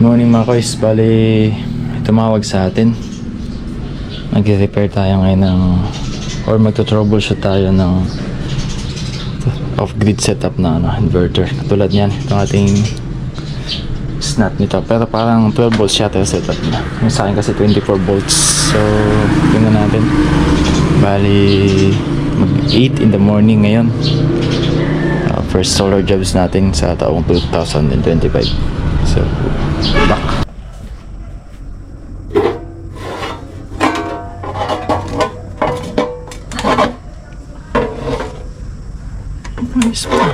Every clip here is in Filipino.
Morning mga kois, bali tumawag sa atin. Nag-repair tayo ngayon ng or magto-troubleshoot tayo ng off-grid setup na inverter. Katulad niyan, itong ating SNAT nito. Pero parang 12 volts shutter setup na. Yung sa akin kasi 24 volts. So, tingnan natin. Bali mag-8 in the morning ngayon. First solar jobs natin sa taong 2025. So, back. Nice pa.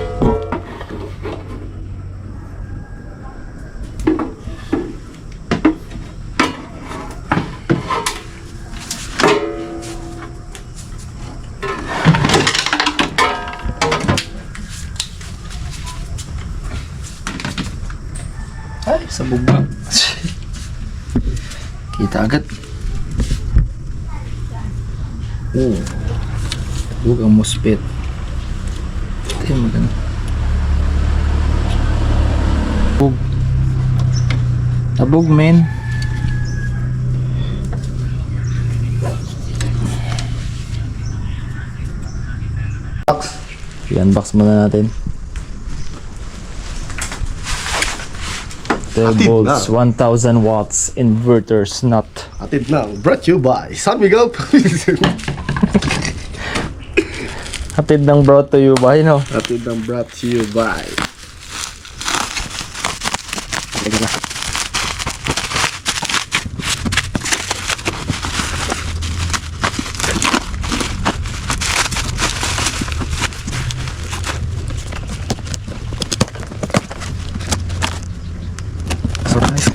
Ay, sabog na. Kita agad. Oh. Sabog ang muspet. Ito yung maganda. Sabog. Sabog, men. I-unbox muna natin. 12 volts, 1000 watts inverter SNAT. Atid na, brought to you by San Miguel. Hatid ng brought to you by, no? Atid ng brought to you by. Surprise.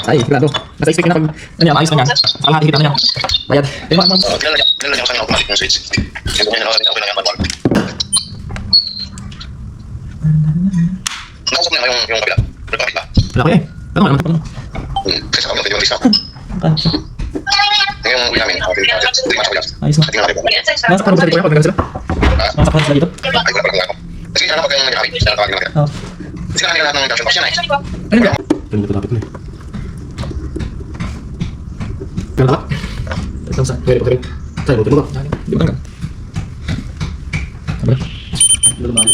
Ay, sigurado. Nasa expect na pag ayos na niya. Kalahati kita na niya. Bayad. Diba, ma'am? Nilalagyan ko sa automatic yung switch. Kasi kung nilalagyan ko lang yung manual. Nakausap niya yung kabila. Nagpapit ba? Wala ko eh. Ano naman ito? Kasi sa kabila pwede yung lista. Yung uwi namin, hindi mas kabila. Ayos na. Tingnan natin po. Nasa parang sa dito pag nagkasila? Nasa parang sila dito? Ay, wala pa lang ako. Kasi ano pag yung nagkakabit, sila natawagin natin. Oo. Kasi kailangan nila lahat ng junction box yan eh. Ano ba? Ano ito tapit na eh? Meron ba? Ito saan? Pwede pa rin. Sa'yo, buti mo ba? Di ba hanggang? Ano ba? Hindi ba lang?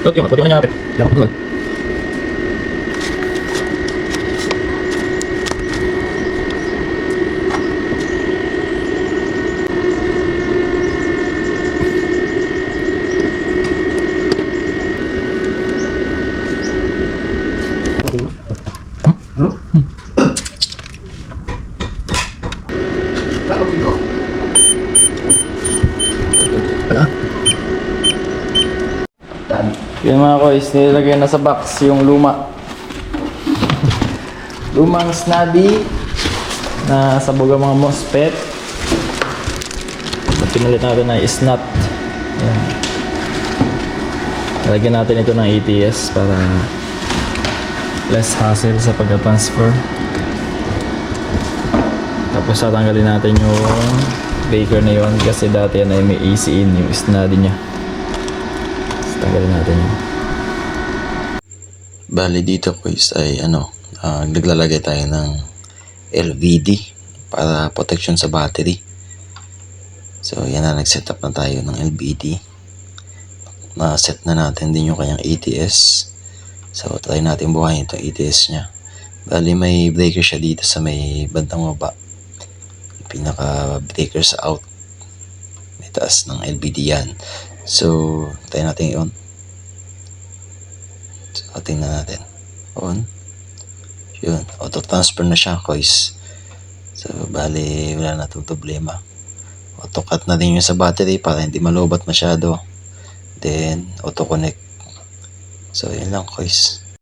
Ito, yung pwede ka niya kapit. Dapat tulad. Yan mga kois, nilagay na sa box yung lumang snadi na sabog ang mga MOSFET. So, pinalit natin na SNAT. Yan. Nilagyan natin ito ng ATS para less hassle sa pagka-transfer. Tapos tatanggalin natin yung breaker na yun kasi dati yan ay may AC in yung snadi niya. Tanggalin natin yun. Bali dito guys ay naglalagay tayo ng LVD para protection sa battery. So yan na, nag-set up na tayo ng LBD. Na-set na natin din yung kanyang ATS. So try natin buhayin itong ATS nya. Bali may breaker siya dito sa may bandang baba. Yung pinaka breaker sa out. May taas ng LBD yan. So try natin i-on. So tingnan natin. On. Yun, auto transfer na siya, guys. So bali wala na itong problema. Auto cut na din yung sa battery para hindi malobat masyado. Then auto connect. So yun lang, guys.